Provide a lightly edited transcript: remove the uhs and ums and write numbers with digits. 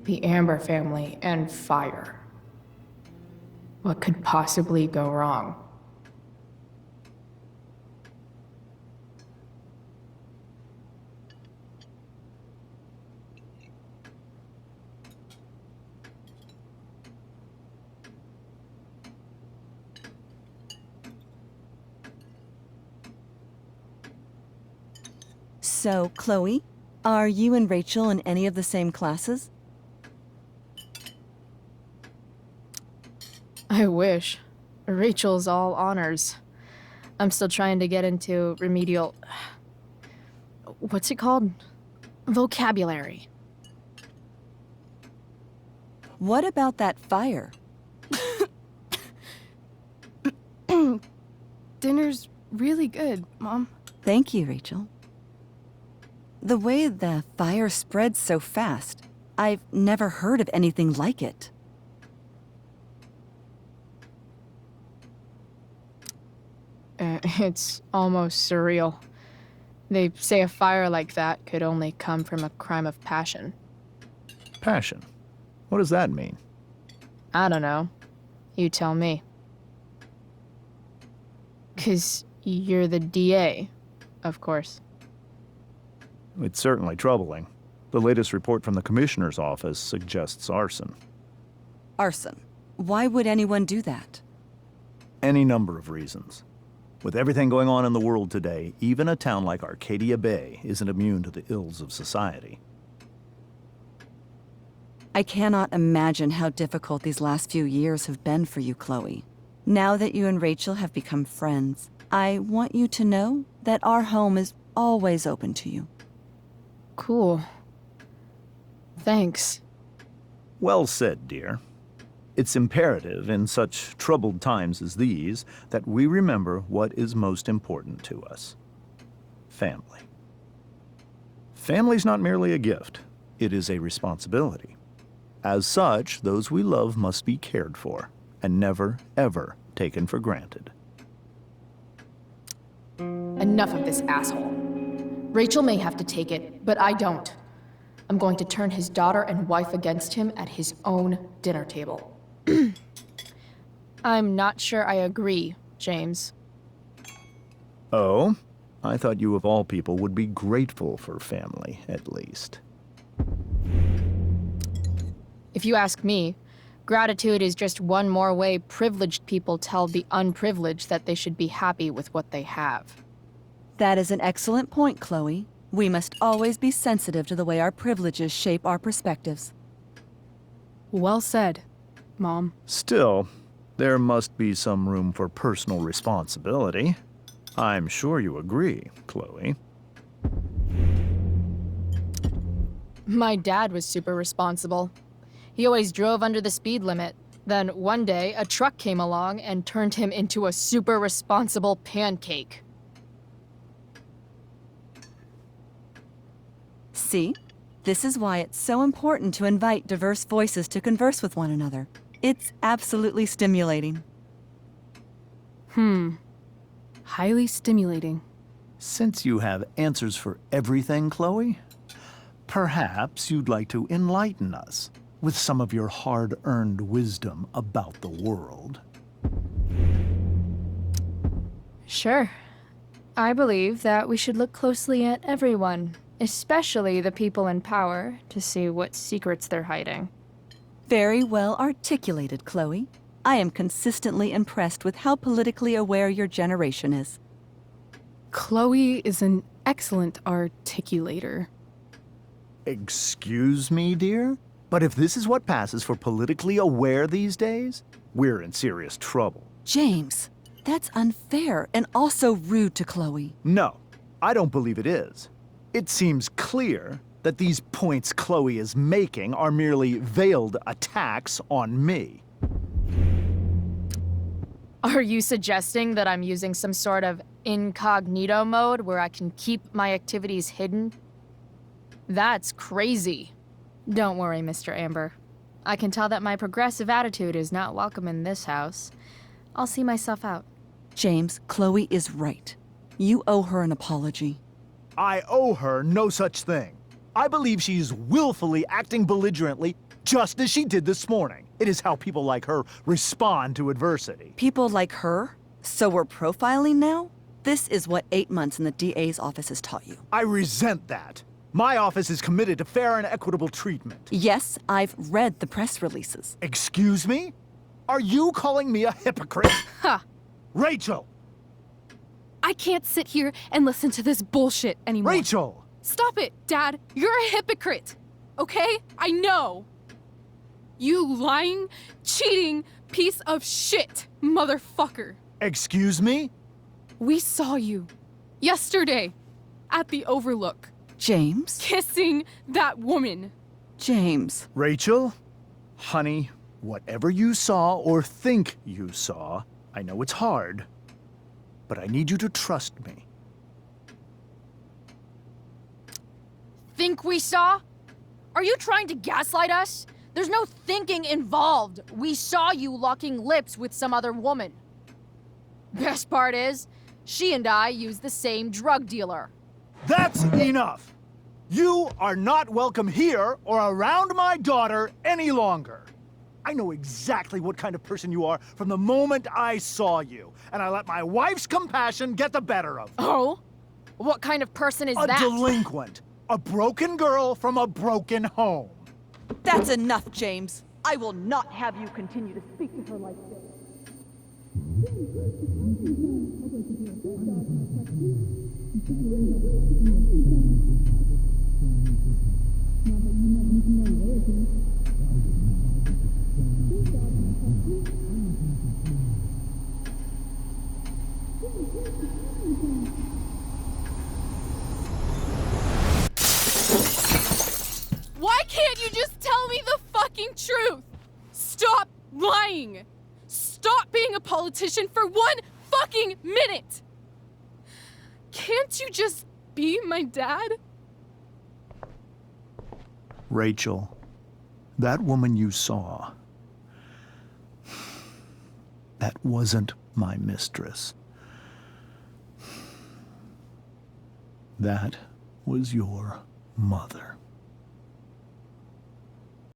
The Amber family and fire. What could possibly go wrong? So, Chloe, are you and Rachel in any of the same classes? I wish. Rachel's all honors. I'm still trying to get into remedial... What's it called? Vocabulary. What about that fire? Dinner's really good, Mom. Thank you, Rachel. The way the fire spreads so fast, I've never heard of anything like it. It's almost surreal. They say a fire like that could only come from a crime of passion. Passion? What does that mean? I don't know. You tell me. 'Cause you're the DA, of course. It's certainly troubling. The latest report from the Commissioner's office suggests arson. Arson. Why would anyone do that? Any number of reasons. With everything going on in the world today, even a town like Arcadia Bay isn't immune to the ills of society. I cannot imagine how difficult these last few years have been for you, Chloe. Now that you and Rachel have become friends, I want you to know that our home is always open to you. Cool. Thanks. Well said, dear. It's imperative in such troubled times as these that we remember what is most important to us. Family. Family's not merely a gift, it is a responsibility. As such, those we love must be cared for and never, ever taken for granted. Enough of this asshole. Rachel may have to take it, but I don't. I'm going to turn his daughter and wife against him at his own dinner table. I'm not sure I agree, James. Oh? I thought you of all people would be grateful for family, at least. If you ask me, gratitude is just one more way privileged people tell the unprivileged that they should be happy with what they have. That is an excellent point, Chloe. We must always be sensitive to the way our privileges shape our perspectives. Well said, Mom. Still, there must be some room for personal responsibility. I'm sure you agree, Chloe. My dad was super responsible. He always drove under the speed limit. Then one day, a truck came along and turned him into a super responsible pancake. See? This is why it's so important to invite diverse voices to converse with one another. It's absolutely stimulating. Highly stimulating. Since you have answers for everything, Chloe, perhaps you'd like to enlighten us with some of your hard-earned wisdom about the world. Sure. I believe that we should look closely at everyone, especially the people in power, to see what secrets they're hiding. Very well articulated, Chloe. I am consistently impressed with how politically aware your generation is. Chloe is an excellent articulator. Excuse me, dear? But if this is what passes for politically aware these days, we're in serious trouble. James, that's unfair and also rude to Chloe. No, I don't believe it is. It seems clear that these points Chloe is making are merely veiled attacks on me. Are you suggesting that I'm using some sort of incognito mode where I can keep my activities hidden? That's crazy. Don't worry, Mr. Amber. I can tell that my progressive attitude is not welcome in this house. I'll see myself out. James, Chloe is right. You owe her an apology. I owe her no such thing. I believe she's willfully acting belligerently just as she did this morning. It is how people like her respond to adversity. People like her? So we're profiling now? This is what 8 months in the DA's office has taught you. I resent that. My office is committed to fair and equitable treatment. Yes, I've read the press releases. Excuse me? Are you calling me a hypocrite? Ha! Rachel! I can't sit here and listen to this bullshit anymore. Rachel! Stop it, Dad. You're a hypocrite. Okay? I know. You lying, cheating piece of shit, motherfucker. Excuse me? We saw you yesterday at the Overlook James? kissing that woman. James. Rachel? Honey, whatever you saw or think you saw, I know it's hard, but I need you to trust me. Think we saw? Are you trying to gaslight us? There's no thinking involved. We saw you locking lips with some other woman. Best part is, she and I use the same drug dealer. That's enough! You are not welcome here or around my daughter any longer. I know exactly what kind of person you are from the moment I saw you, and I let my wife's compassion get the better of me. Oh? What kind of person is A that? delinquent. A broken girl from a broken home. That's enough, James. I will not have you continue to speak to her like this. Why can't you just tell me the fucking truth? Stop lying. Stop being a politician for 1 fucking minute. Can't you just be my dad? Rachel, that woman you saw, that wasn't my mistress. That was your mother.